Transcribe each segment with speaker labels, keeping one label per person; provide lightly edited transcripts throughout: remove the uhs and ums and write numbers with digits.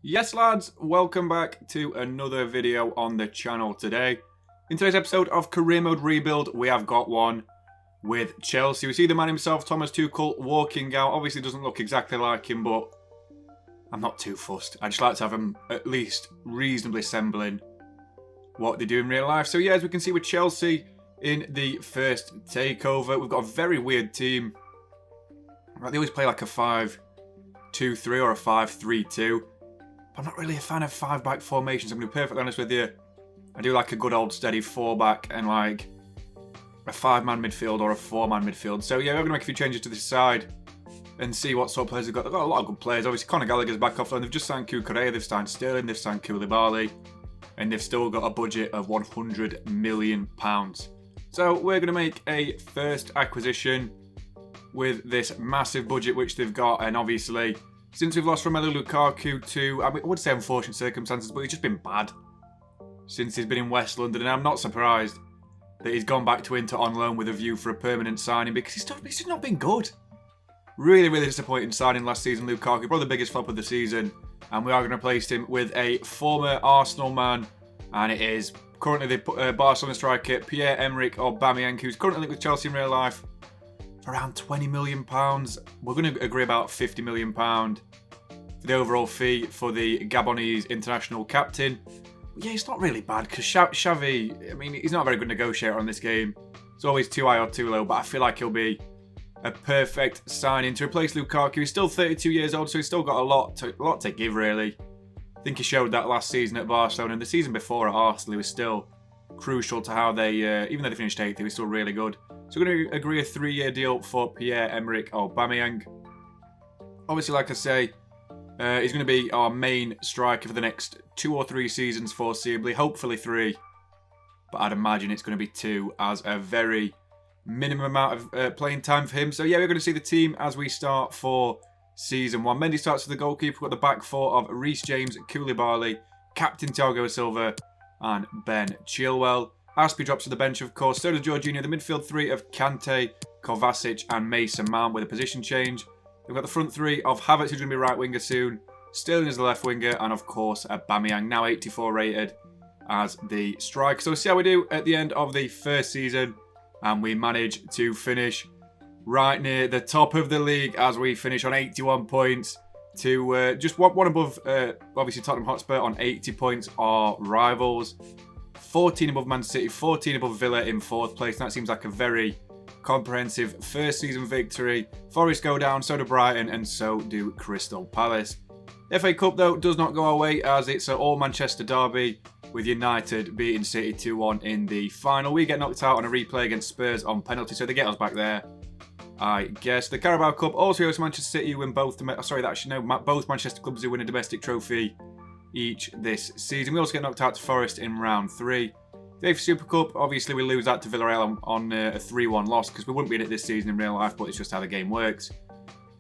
Speaker 1: Yes lads, welcome back to another video on the channel today. In today's episode of Career Mode Rebuild, we have got one with Chelsea. We see the man himself, Thomas Tuchel, walking out. Obviously doesn't look exactly like him, but I'm not too fussed. I just like to have him at least reasonably resembling what they do in real life. So yeah, as we can see with Chelsea in the first takeover, we've got a very weird team. They always play like a 5-2-3 or a 5-3-2. I'm not really a fan of 5-back formations, I'm going to be perfectly honest with you. I do like a good old steady 4-back and like a 5-man midfield or a 4-man midfield. So yeah, we're going to make a few changes to this side and see what sort of players they've got. They've got a lot of good players. Obviously, Conor Gallagher's back off loan. They've just signed Cucurella, they've signed Sterling, they've signed Koulibaly, and they've still got a budget of £100 million. So we're going to make a first acquisition with this massive budget which they've got, and obviously since we've lost Romelu Lukaku to, I would say unfortunate circumstances, but he's just been bad since he's been in West London, and I'm not surprised that he's gone back to Inter on loan with a view for a permanent signing because he's just not been good. Really, really disappointing signing last season, Lukaku, probably the biggest flop of the season, and we are going to replace him with a former Arsenal man, and it is currently the Barcelona striker Pierre-Emerick Aubameyang, who's currently linked with Chelsea in real life. Around £20 million. We're going to agree about £50 million for the overall fee for the Gabonese international captain. But yeah, it's not really bad because Xavi, I mean, he's not a very good negotiator on this game. It's always too high or too low, but I feel like he'll be a perfect signing to replace Lukaku. He's still 32 years old, so he's still got a lot to give, really. I think he showed that last season at Barcelona, and the season before at Arsenal, he was still crucial to how they, even though they finished 8th, he was still really good. So we're going to agree a 3-year deal for Pierre-Emerick Aubameyang. Obviously, like I say, he's going to be our main striker for the next 2 or 3 seasons foreseeably, hopefully 3. But I'd imagine it's going to be 2 as a very minimum amount of playing time for him. So yeah, we're going to see the team as we start for Season 1. Mendy starts with the goalkeeper. We've got the back 4 of Reece James, Koulibaly, Captain Thiago Silva, and Ben Chilwell. Aspie drops to the bench, of course. So does Jorginho. The midfield 3 of Kante, Kovacic, and Mason Mount with a position change. We've got the front 3 of Havertz, who's going to be right winger soon. Sterling is the left winger, and of course, Aubameyang, now 84 rated as the striker. So we'll see how we do at the end of the first season. And we manage to finish right near the top of the league as we finish on 81 points to just one above, obviously, Tottenham Hotspur on 80 points, our rivals. 14 above Man City, 14 above Villa in 4th place. That seems like a very comprehensive first season victory. Forest go down, so do Brighton, and so do Crystal Palace. The FA Cup, though, does not go our way as it's an all-Manchester derby with United beating City 2-1 in the final. We get knocked out on a replay against Spurs on penalty, so they get us back there, I guess. The Carabao Cup also goes to Manchester City, who win both. Both Manchester clubs who win a domestic trophy each this season. We also get knocked out to Forest in round 3. The AFC Super Cup, obviously we lose that to Villarreal on a 3-1 loss because we wouldn't be in it this season in real life, but it's just how the game works.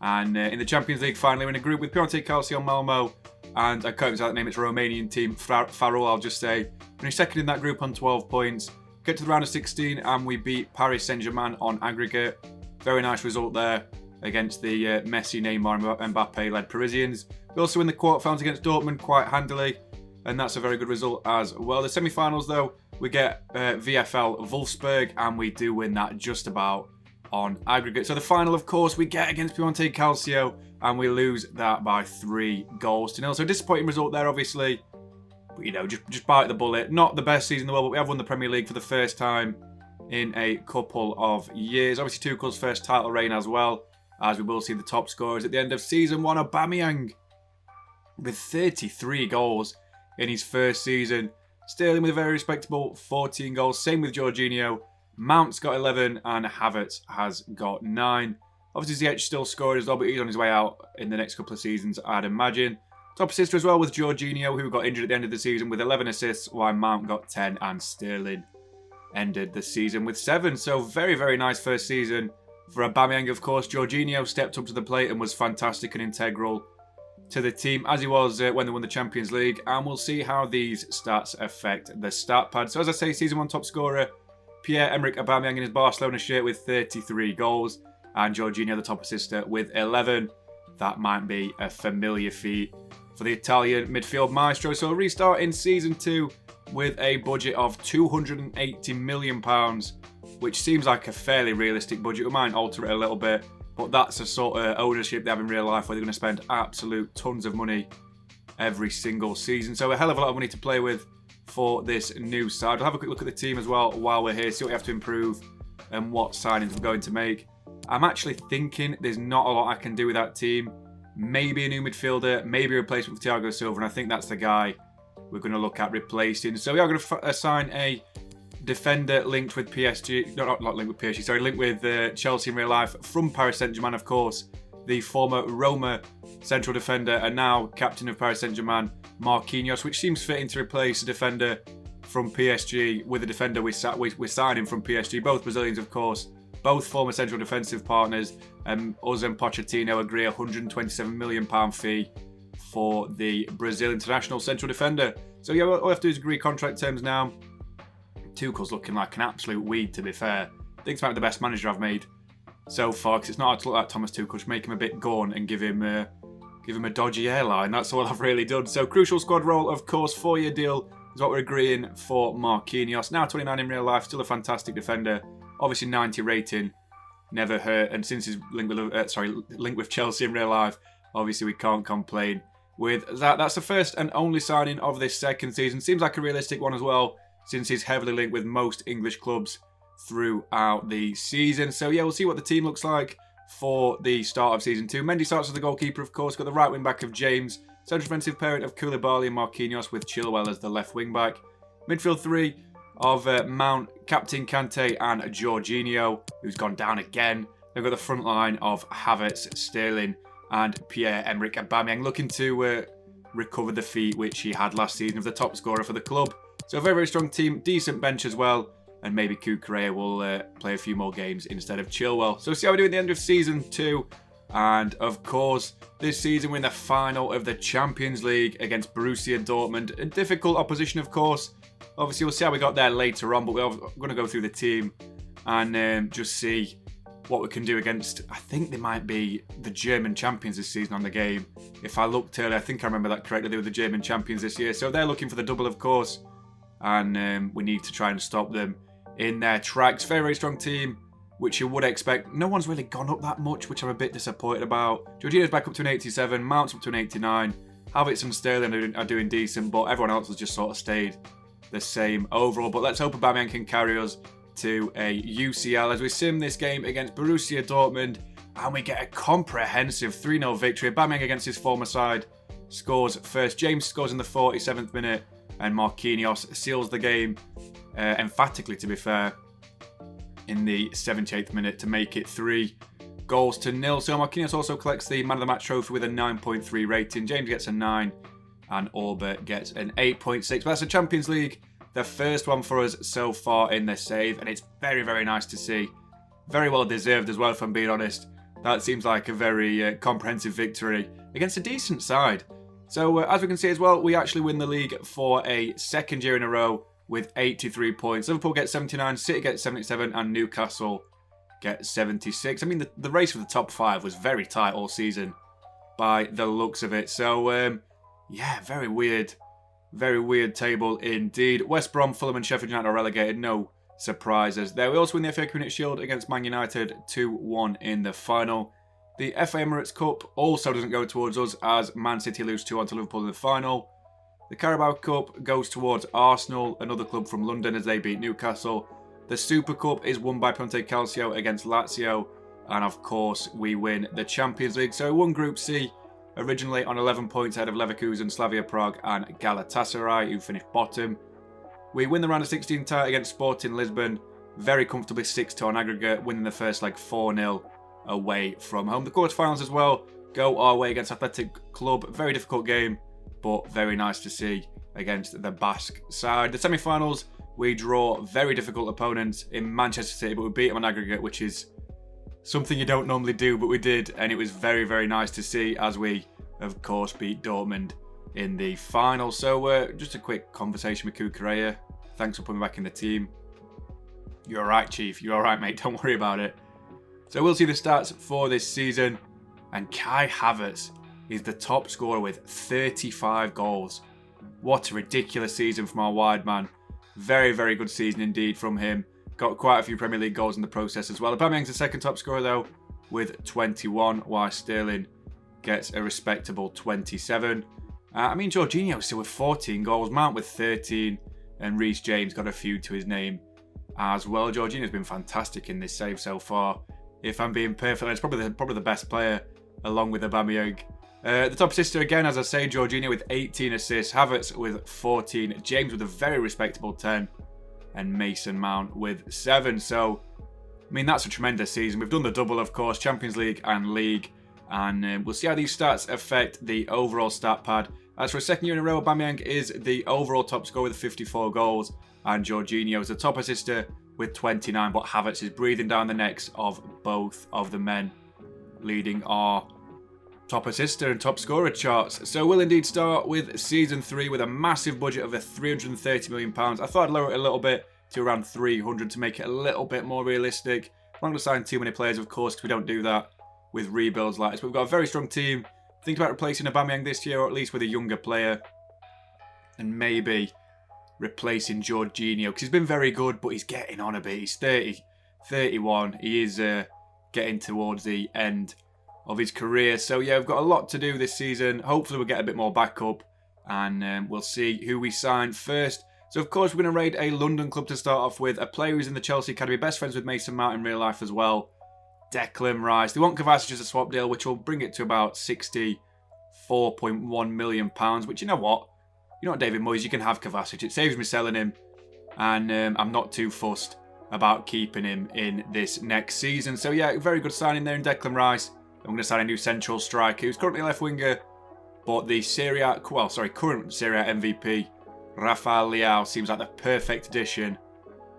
Speaker 1: And in the Champions League, finally, we're in a group with Piontek Calcio Malmo, and I can't exactly name, it's a Romanian team, Farul, I'll just say. We're second in that group on 12 points. Get to the round of 16 and we beat Paris Saint-Germain on aggregate. Very nice result there against the Messi, Neymar, and Mbappe-led Parisians. We also win the quarterfinals against Dortmund quite handily, and that's a very good result as well. The semi-finals, though, we get VfL Wolfsburg, and we do win that just about on aggregate. So the final, of course, we get against Piontek Calcio, and we lose that by 3-0. So a disappointing result there, obviously. But, you know, just bite the bullet. Not the best season in the world, but we have won the Premier League for the first time in a couple of years. Obviously, Tuchel's first title reign as well, as we will see the top scorers at the end of Season 1. Aubameyang with 33 goals in his first season. Sterling with a very respectable 14 goals. Same with Jorginho. Mount's got 11 and Havertz has got 9. Obviously, Ziyech still scored as well, but he's on his way out in the next couple of seasons, I'd imagine. Top assister as well with Jorginho, who got injured at the end of the season with 11 assists, while Mount got 10 and Sterling ended the season with 7. So very, very nice first season for Aubameyang, of course. Jorginho stepped up to the plate and was fantastic and integral to the team, as he was when they won the Champions League. And we'll see how these stats affect the stat pad. So as I say, Season 1 top scorer, Pierre-Emerick Aubameyang in his Barcelona shirt with 33 goals. And Jorginho, the top assister, with 11. That might be a familiar feat for the Italian midfield maestro. So a restart in Season 2 with a budget of £280 million, which seems like a fairly realistic budget. We might alter it a little bit, but that's the sort of ownership they have in real life where they're going to spend absolute tons of money every single season. So a hell of a lot of money to play with for this new side. We'll have a quick look at the team as well while we're here, see what we have to improve and what signings we're going to make. I'm actually thinking there's not a lot I can do with that team. Maybe a new midfielder, maybe a replacement for Thiago Silva, and I think that's the guy we're going to look at replacing. So we are going to assign a defender linked with PSG, not linked with PSG, sorry, linked with Chelsea in real life from Paris Saint-Germain, of course. The former Roma central defender and now captain of Paris Saint-Germain, Marquinhos, which seems fitting to replace a defender from PSG with a defender we're signing from PSG. Both Brazilians, of course, both former central defensive partners. Us and Pochettino agree a £127 million fee for the Brazil international central defender. So yeah, all we have to do is agree contract terms now. Tuchel's looking like an absolute weed, to be fair. I think it's about the best manager I've made so far, because it's not hard to look like Thomas Tuchel, just make him a bit gone and give him a dodgy airline. That's all I've really done. So crucial squad role, of course, 4-year deal is what we're agreeing for Marquinhos. Now 29 in real life, still a fantastic defender. Obviously 90 rating, never hurt, and since his link with Chelsea in real life, obviously we can't complain with that. That's the first and only signing of this second season. Seems like a realistic one as well, since he's heavily linked with most English clubs throughout the season. So yeah, we'll see what the team looks like for the start of Season 2. Mendy starts as the goalkeeper, of course. Got the right wing back of James, central defensive pairing of Koulibaly and Marquinhos, with Chilwell as the left wing back. Midfield three of Mount, Captain Kante and Jorginho, who's gone down again. They've got the front line of Havertz, Sterling and Pierre-Emerick Aubameyang, looking to recover the feat which he had last season of the top scorer for the club. So a very, very strong team, decent bench as well, and maybe Cucurella will play a few more games instead of Chilwell. So see how we do at the end of Season 2. And of course, this season we're in the final of the Champions League against Borussia Dortmund. A difficult opposition, of course. Obviously, we'll see how we got there later on, but we're going to go through the team and just see what we can do against, I think they might be the German champions this season on the game. If I looked earlier, I think I remember that correctly, they were the German champions this year. So they're looking for the double, of course, and we need to try and stop them in their tracks. Very, very strong team, which you would expect. No one's really gone up that much, which I'm a bit disappointed about. Jorginho's back up to an 87, Mount's up to an 89. Havertz and Sterling are doing decent, but everyone else has just sort of stayed the same overall. But let's hope Aubameyang can carry us to a UCL as we sim this game against Borussia Dortmund, and we get a comprehensive 3-0 victory. Aubameyang against his former side scores first. James scores in the 47th minute, and Marquinhos seals the game emphatically, to be fair, in the 78th minute to make it 3-0. So Marquinhos also collects the Man of the Match trophy with a 9.3 rating. James gets a 9 and Orba gets an 8.6. But that's the Champions League, the first one for us so far in the save, and it's very, very nice to see. Very well deserved as well, if I'm being honest. That seems like a very comprehensive victory against a decent side. So as we can see as well, we actually win the league for a second year in a row with 83 points. Liverpool get 79, City get 77, and Newcastle get 76. I mean, the race for the top 5 was very tight all season by the looks of it. So, yeah, very weird table indeed. West Brom, Fulham and Sheffield United are relegated. No surprises there. We also win the FA Community Shield against Man United 2-1 in the final. The FA Emirates Cup also doesn't go towards us as Man City lose 2-1 to Liverpool in the final. The Carabao Cup goes towards Arsenal, another club from London, as they beat Newcastle. The Super Cup is won by Ponte Calcio against Lazio. And of course, we win the Champions League. So we won Group C, originally on 11 points ahead of Leverkusen, Slavia Prague and Galatasaray, who finished bottom. We win the round of 16 tie against Sporting Lisbon, very comfortably 6-2 on aggregate, winning the first leg 4-0 away from home. The quarterfinals as well go our way against Athletic Club. Very difficult game, but very nice to see against the Basque side. The semi-finals, we draw very difficult opponents in Manchester City, but we beat them on aggregate, which is something you don't normally do, but we did, and it was very, very nice to see as we, of course, beat Dortmund in the final. So just a quick conversation with Cucurella. Thanks for putting me back in the team. You're alright, Chief. You're alright, mate. Don't worry about it. So we'll see the stats for this season. And Kai Havertz is the top scorer with 35 goals. What a ridiculous season from our wide man. Very, very good season indeed from him. Got quite a few Premier League goals in the process as well. Aubameyang's the second top scorer though with 21, while Sterling gets a respectable 27. Jorginho still with 14 goals, Mount with 13, and Reece James got a few to his name as well. Jorginho's been fantastic in this save so far. If I'm being perfect, it's probably the best player along with Aubameyang. The top assister again, as I say, Jorginho with 18 assists, Havertz with 14, James with a very respectable 10, and Mason Mount with 7. So, that's a tremendous season. We've done the double, of course, Champions League and League, and we'll see how these stats affect the overall stat pad. As for a second year in a row, Aubameyang is the overall top scorer with 54 goals, and Jorginho is the top assister with 29, but Havertz is breathing down the necks of both of the men, leading our top assister and top scorer charts. So we'll indeed start with Season 3 with a massive budget of £330 million. I thought I'd lower it a little bit to around 300 to make it a little bit more realistic. I'm not going to sign too many players, of course, because we don't do that with rebuilds like this. But we've got a very strong team. Think about replacing Aubameyang this year, or at least with a younger player. And maybe replacing Jorginho, because he's been very good, but he's getting on a bit. He's 30, 31. He is getting towards the end of his career. So yeah, we've got a lot to do this season. Hopefully we'll get a bit more backup, and we'll see who we sign first. So of course we're going to raid a London club to start off with. A player who's in the Chelsea Academy, best friends with Mason Mount in real life as well. Declan Rice. They want Kovacic as a swap deal, which will bring it to about £64.1 million, which, you know what, David Moyes, you can have Kovacic. It saves me selling him, and I'm not too fussed about keeping him in this next season. So yeah, very good signing there in Declan Rice. I'm going to sign a new central striker who's currently left winger, but the current Serie A MVP, Rafael Leao, seems like the perfect addition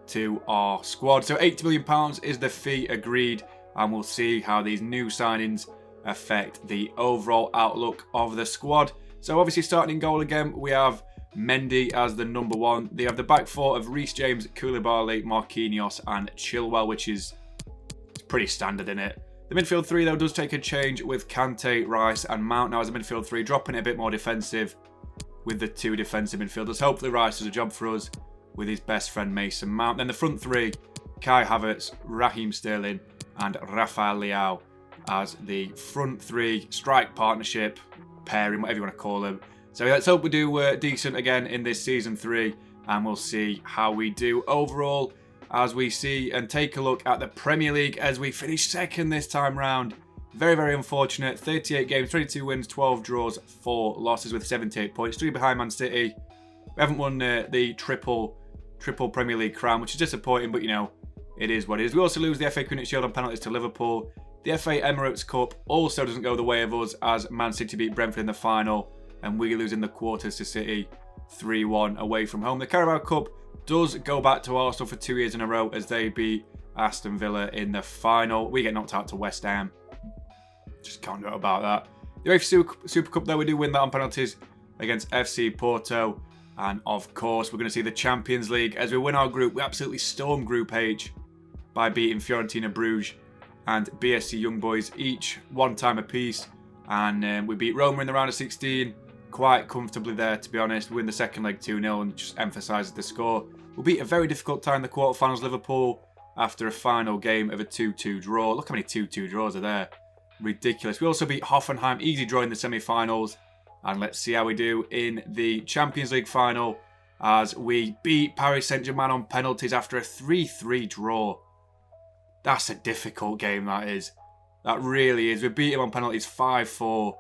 Speaker 1: to our squad. So £80 million is the fee agreed, and we'll see how these new signings affect the overall outlook of the squad. So obviously starting in goal again, we have Mendy as the number one. They have the back four of Reece James, Koulibaly, Marquinhos and Chilwell, which is pretty standard in it. The midfield three, though, does take a change with Kante, Rice and Mount now as a midfield three, dropping it a bit more defensive with the two defensive midfielders. Hopefully Rice does a job for us with his best friend Mason Mount. Then the front three, Kai Havertz, Raheem Sterling and Rafael Leao as the front three strike partnership, pairing, whatever you want to call them. So let's hope we do decent again in this Season 3, and we'll see how we do overall as we see and take a look at the Premier League as we finish second this time round. Very, very unfortunate. 38 games, 22 wins, 12 draws, 4 losses with 78 points. 3 behind Man City. We haven't won the triple Premier League crown, which is disappointing, but it is what it is. We also lose the FA Community Shield on penalties to Liverpool. The FA Emirates Cup also doesn't go the way of us as Man City beat Brentford in the final, and we lose in the quarters to City 3-1 away from home. The Carabao Cup does go back to Arsenal for 2 years in a row as they beat Aston Villa in the final. We get knocked out to West Ham. Just can't do it about that. The UEFA Super Cup, though, we do win that on penalties against FC Porto. And of course, we're going to see the Champions League as we win our group. We absolutely storm Group H by beating Fiorentina, Bruges and BSC Young Boys each one time apiece. And we beat Roma in the round of 16 quite comfortably there, to be honest. We win the second leg 2-0 and just emphasises the score. We'll beat a very difficult tie in the quarterfinals, Liverpool, after a final game of a 2-2 draw. Look how many 2-2 draws are there. Ridiculous. We also beat Hoffenheim, easy draw in the semi-finals. And let's see how we do in the Champions League final as we beat Paris Saint-Germain on penalties after a 3-3 draw. That's a difficult game, that is. That really is. We beat him on penalties 5-4.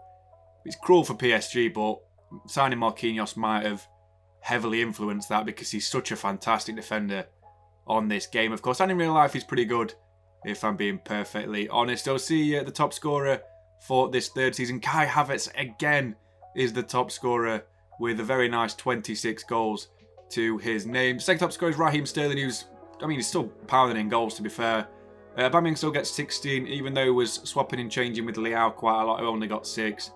Speaker 1: It's cruel for PSG, but signing Marquinhos might have heavily influenced that because he's such a fantastic defender on this game, of course. And in real life, he's pretty good, if I'm being perfectly honest. I'll see the top scorer for this third season. Kai Havertz, again, is the top scorer with a very nice 26 goals to his name. Second top scorer is Raheem Sterling, who's, he's still pounding in goals, to be fair. Aubameyang still gets 16, even though he was swapping and changing with Leao quite a lot, who only got 6.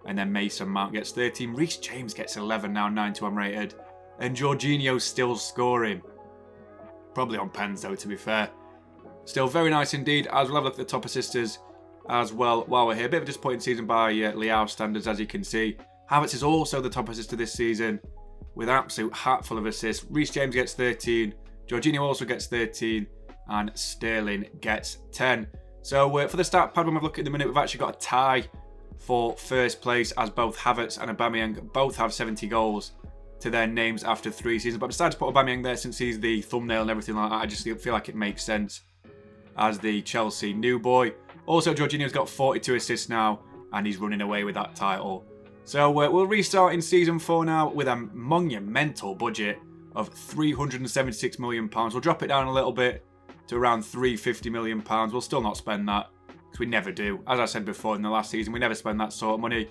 Speaker 1: And then Mason Mount gets 13. Reece James gets 11 now, 9-1 rated. And Jorginho's still scoring. Probably on pens, though, to be fair. Still very nice indeed. As we'll have a look at the top assisters as well while we're here. A bit of a disappointing season by Leao standards, as you can see. Havertz is also the top assister this season with absolute hatful of assists. Reece James gets 13, Jorginho also gets 13, and Sterling gets 10. So for the stat pad, when we've looked at the minute, we've actually got a tie for first place, as both Havertz and Aubameyang both have 70 goals to their names after 3 seasons. But I decided to put Aubameyang there since he's the thumbnail and everything like that. I just feel like it makes sense as the Chelsea new boy. Also, Jorginho's got 42 assists now, and he's running away with that title. So we'll restart in Season 4 now with a monumental budget of £376 million. We'll drop it down a little bit to around £350 million. We'll still not spend that, because we never do. As I said before in the last season, we never spend that sort of money.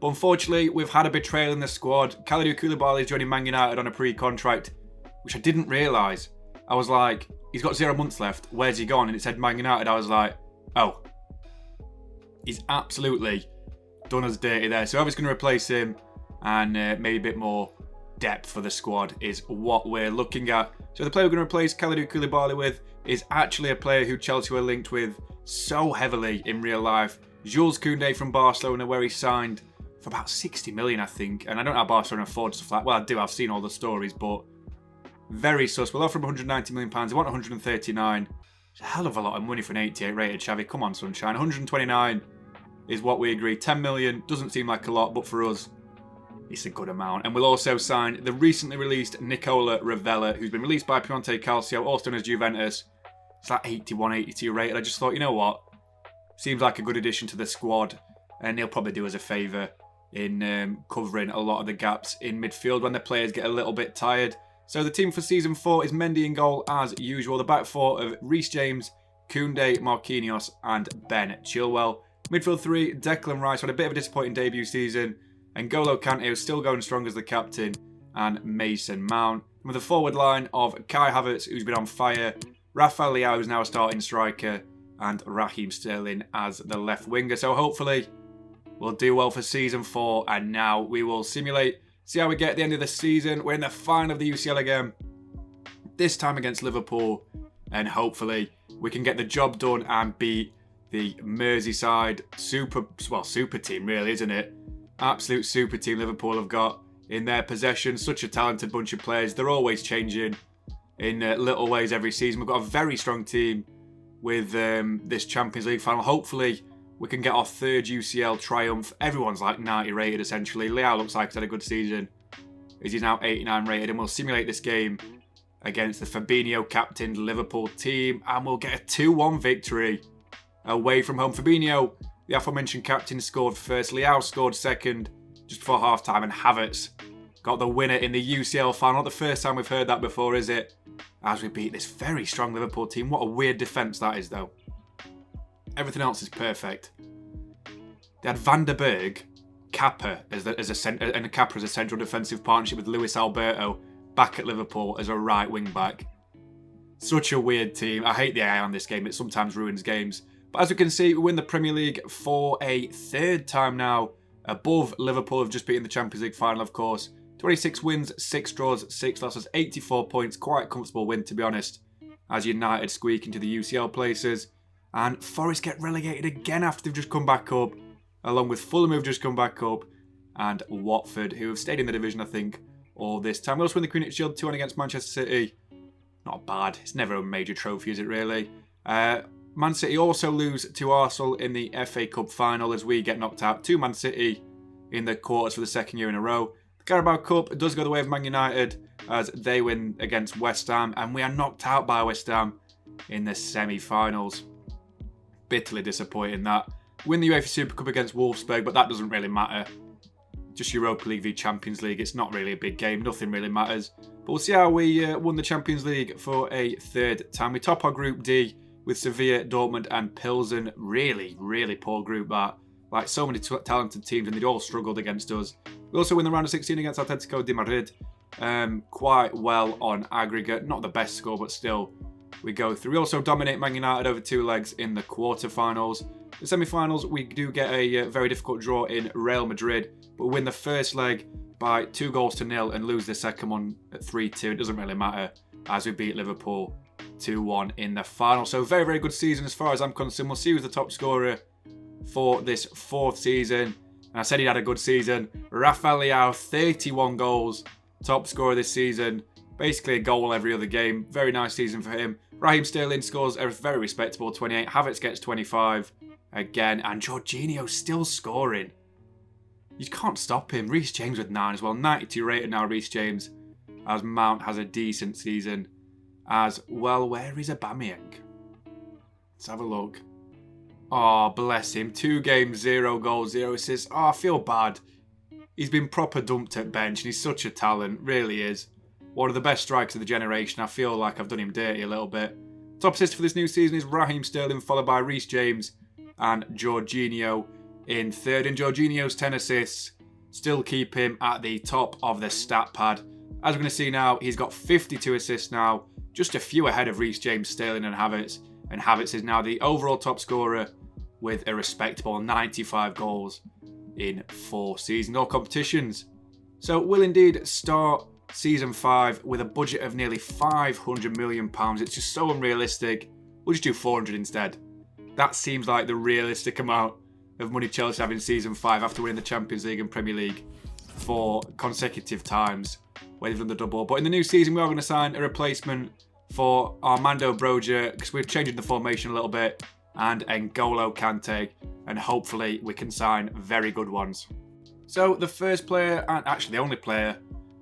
Speaker 1: But unfortunately, we've had a betrayal in the squad. Kalidou Koulibaly is joining Man United on a pre-contract, which I didn't realise. I was like, he's got 0 months left. Where's he gone? And it said Man United. I was like, oh. He's absolutely done us dirty there. So whoever's going to replace him and maybe a bit more depth for the squad is what we're looking at. So the player we're going to replace Kalidou Koulibaly with is actually a player who Chelsea were linked with so heavily in real life. Jules Koundé from Barcelona, where he signed for about 60 million, I think. And I don't know how Barcelona afford stuff like that. Well, I do. I've seen all the stories, but very sus. We'll offer him £190 million. They want 139. It's a hell of a lot of money for an 88 rated Xavi. Come on, sunshine. 129 is what we agreed. 10 million doesn't seem like a lot, but for us, it's a good amount. And we'll also sign the recently released Nicola Ravella, who's been released by Piemonte Calcio, also known as Juventus. It's like 81, 82 rated. I just thought, you know what? Seems like a good addition to the squad, and he'll probably do us a favour in covering a lot of the gaps in midfield when the players get a little bit tired. So the team for Season 4 is Mendy in goal as usual. The back four of Reece James, Koundé, Marquinhos and Ben Chilwell. Midfield 3, Declan Rice had a bit of a disappointing debut season. And N'Golo Kante, who's still going strong as the captain. And Mason Mount. With a forward line of Kai Havertz, who's been on fire. Rafael Leao, who's now a starting striker. And Raheem Sterling as the left winger. So hopefully we'll do well for Season 4. And now we will simulate. See how we get at the end of the season. We're in the final of the UCL again. This time against Liverpool. And hopefully we can get the job done and beat the Merseyside super team, really, isn't it? Absolute super team Liverpool have got in their possession. Such a talented bunch of players. They're always changing in little ways every season. We've got a very strong team with this Champions League final. Hopefully we can get our 3rd UCL triumph. Everyone's like 90 rated essentially. Leao looks like he's had a good season, as he's now 89 rated, and we'll simulate this game against the Fabinho captained Liverpool team, and we'll get a 2-1 victory away from home. Fabinho, the aforementioned captain, scored first. Leao scored second just before half-time, and Havertz got the winner in the UCL final. Not the first time we've heard that before, is it? As we beat this very strong Liverpool team. What a weird defence that is, though. Everything else is perfect. They had Van der Berg, Kappa and Kappa as a central defensive partnership with Luis Alberto back at Liverpool as a right wing back. Such a weird team. I hate the AI on this game. It sometimes ruins games. But as we can see, we win the Premier League for a 3rd time now. Above Liverpool, have just beaten the Champions League final, of course. 26 wins, 6 draws, 6 losses, 84 points. Quite a comfortable win, to be honest, as United squeak into the UCL places. And Forest get relegated again after they've just come back up, along with Fulham, who've just come back up, and Watford, who have stayed in the division, I think, all this time. We also win the Community Shield 2-1 against Manchester City. Not bad. It's never a major trophy, is it really? Man City also lose to Arsenal in the FA Cup final as we get knocked out to Man City in the quarters for the 2nd year in a row. The Carabao Cup does go the way of Man United as they win against West Ham, and we are knocked out by West Ham in the semi-finals. Bitterly disappointing that. Win the UEFA Super Cup against Wolfsburg, but that doesn't really matter. Just Europa League v Champions League. It's not really a big game. Nothing really matters. But we'll see how we won the Champions League for a 3rd time. We top our Group D with Sevilla, Dortmund and Pilsen. Really, really poor group that. Like so many talented teams, and they'd all struggled against us. We also win the round of 16 against Atletico de Madrid. Quite well on aggregate. Not the best score, but still we go through. We also dominate Man United over 2 legs in the quarterfinals. The semi-finals, we do get a very difficult draw in Real Madrid, but win the first leg by 2-0 and lose the second one at 3-2. It doesn't really matter as we beat Liverpool 2-1 in the final. So very, very good season as far as I'm concerned. We'll see who's the top scorer for this 4th season. And I said he had a good season. Rafael Leao, 31 goals. Top scorer this season. Basically a goal every other game. Very nice season for him. Raheem Sterling scores a very respectable 28. Havertz gets 25 again. And Jorginho still scoring. You can't stop him. Reece James with 9 as well. 92 rated now, Reece James. As Mount has a decent season. As well, where is Aubameyang? Let's have a look. Oh, bless him. 2 games, 0 goals, 0 assists. Oh, I feel bad. He's been proper dumped at bench and he's such a talent. Really is. One of the best strikers of the generation. I feel like I've done him dirty a little bit. Top assist for this new season is Raheem Sterling, followed by Reece James and Jorginho in 3rd. And Jorginho's 10 assists still keep him at the top of the stat pad. As we're going to see now, he's got 52 assists now. Just a few ahead of Reece James, Sterling and Havertz. And Havertz is now the overall top scorer with a respectable 95 goals in 4 seasons. All competitions. So we'll indeed start Season 5 with a budget of nearly £500 million. It's just so unrealistic. We'll just do 400 instead. That seems like the realistic amount of money Chelsea have in Season 5 after winning the Champions League and Premier League 4 consecutive times where they've done the double. But in the new season, we are going to sign a replacement for Armando Broja because we're changing the formation a little bit, and N'Golo Kante, and hopefully we can sign very good ones. So the first player, and actually the only player,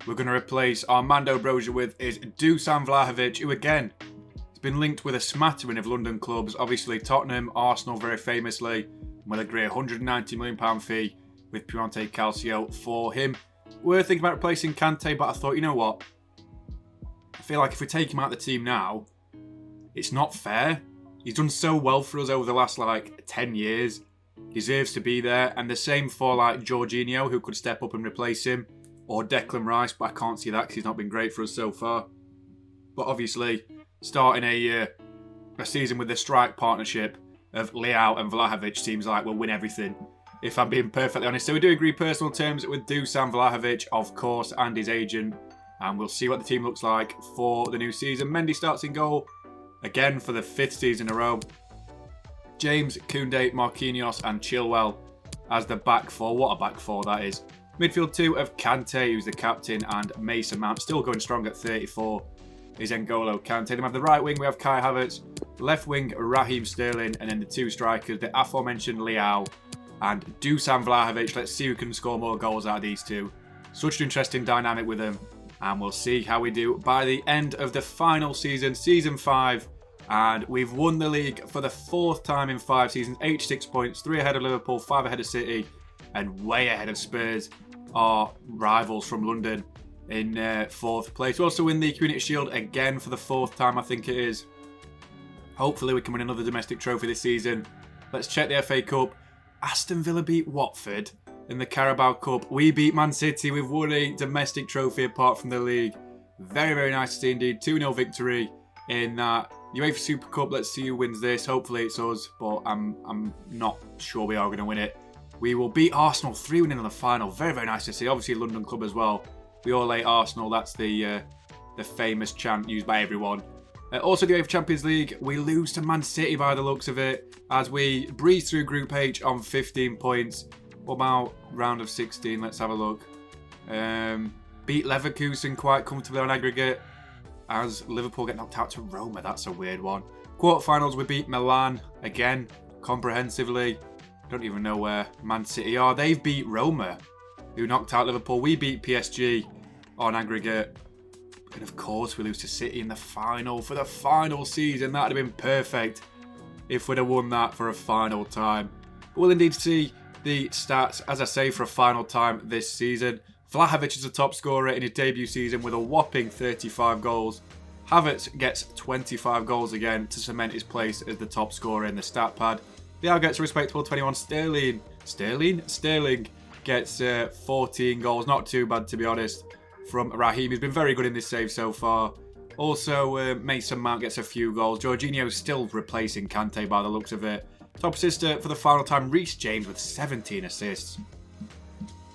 Speaker 1: we're going to replace Armando Broja with is Dusan Vlahovic, who again has been linked with a smattering of London clubs. Obviously Tottenham, Arsenal very famously, will agree a £190 million fee with Piemonte Calcio for him. We're thinking about replacing Kante, but I thought, you know what? I feel like if we take him out of the team now, it's not fair. He's done so well for us over the last 10 years. Deserves to be there. And the same for Jorginho, who could step up and replace him. Or Declan Rice, but I can't see that because he's not been great for us so far. But obviously, starting a season with the strike partnership of Leao and Vlahovic seems like we'll win everything, if I'm being perfectly honest. So we do agree personal terms with Dusan Vlahovic, of course, and his agent. And we'll see what the team looks like for the new season. Mendy starts in goal, again for the 5th season in a row. James, Koundé, Marquinhos and Chilwell as the back 4. What a back 4 that is. Midfield 2 of Kante, who's the captain, and Mason Mount, still going strong at 34, is N'Golo Kante. Then we have the right wing, we have Kai Havertz. Left wing, Raheem Sterling. And then the 2 strikers, the aforementioned Leao and Dusan Vlahovic. Let's see who can score more goals out of these two. Such an interesting dynamic with them. And we'll see how we do by the end of the final season, Season 5. And we've won the league for the 4th time in 5 seasons. 86 points, 3 ahead of Liverpool, 5 ahead of City, and way ahead of Spurs, our rivals from London, in 4th place. We also win the Community Shield again for the 4th time, I think it is. Hopefully we can win another domestic trophy this season. Let's check the FA Cup. Aston Villa beat Watford. In the Carabao Cup, we beat Man City. We've won a domestic trophy apart from the league. Very, very nice to see indeed. 2-0 victory in that. UEFA Super Cup, let's see who wins this. Hopefully it's us, but I'm not sure we are going to win it. We will beat Arsenal 3-1 in the final. Very, very nice to see. Obviously a London club as well. We all hate Arsenal. That's the famous chant used by everyone. Also the UEFA Champions League, we lose to Man City by the looks of it, as we breeze through Group H on 15 points. What about round of 16? Let's have a look. Beat Leverkusen quite comfortably on aggregate, as Liverpool get knocked out to Roma. That's a weird one. Quarterfinals, we beat Milan again comprehensively. Don't even know where Man City are. They've beat Roma, who knocked out Liverpool. We beat PSG on aggregate. And of course, we lose to City in the final for the final season. That would have been perfect if we'd have won that for a final time. But we'll indeed see the stats, as I say, for a final time this season. Vlahovic is the top scorer in his debut season with a whopping 35 goals. Havertz gets 25 goals again to cement his place as the top scorer in the stat pad. Leao gets a respectable 21. Sterling gets 14 goals. Not too bad, to be honest, from Raheem. He's been very good in this save so far. Also, Mason Mount gets a few goals. Jorginho's still replacing Kante by the looks of it. Top assister for the final time, Reece James with 17 assists.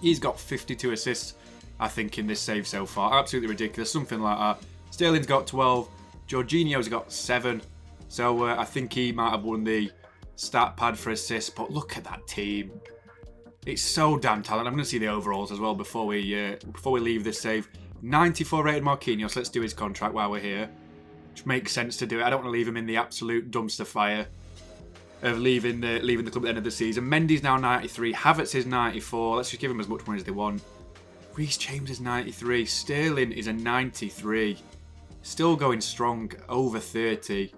Speaker 1: He's got 52 assists, I think, in this save so far. Absolutely ridiculous, something like that. Sterling's got 12. Jorginho's got 7. So I think he might have won the stat pad for assists, but look at that team. It's so damn talented. I'm going to see the overalls as well before we leave this save. 94 rated Marquinhos. Let's do his contract while we're here. Which makes sense to do it. I don't want to leave him in the absolute dumpster fire of leaving the club at the end of the season. Mendy's now 93. Havertz is 94. Let's just give him as much money as they want. Reece James is 93. Sterling is a 93. Still going strong, over 30.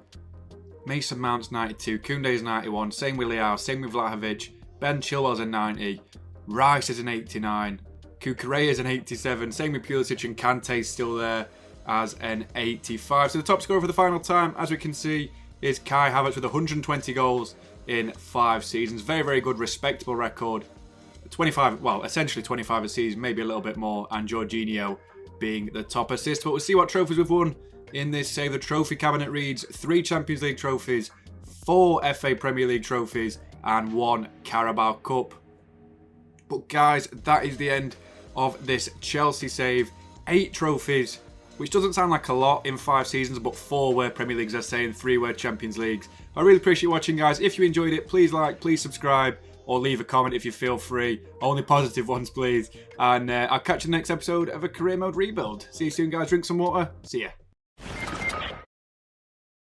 Speaker 1: Mason Mount's 92. Koundé's 91. Same with Leao. Same with Vlahovic. Ben Chilwell's a 90. Rice is an 89. Cucurella is an 87. Same with Pulisic, and Kante's still there as an 85. So the top scorer for the final time, as we can see, is Kai Havertz with 120 goals in 5 seasons. Very, very good, respectable record. 25, well, essentially 25 a season, maybe a little bit more, and Jorginho being the top assist. But we'll see what trophies we've won in this save. The trophy cabinet reads 3 Champions League trophies, 4 FA Premier League trophies, and 1 Carabao Cup. But guys, that is the end of this Chelsea save. 8 trophies, which doesn't sound like a lot in 5 seasons, but 4 were Premier Leagues, I say, and 3 were Champions Leagues. I really appreciate watching, guys. If you enjoyed it, please like, please subscribe, or leave a comment if you feel free. Only positive ones, please. And I'll catch you in the next episode of a Career Mode Rebuild. See you soon, guys. Drink some water. See ya.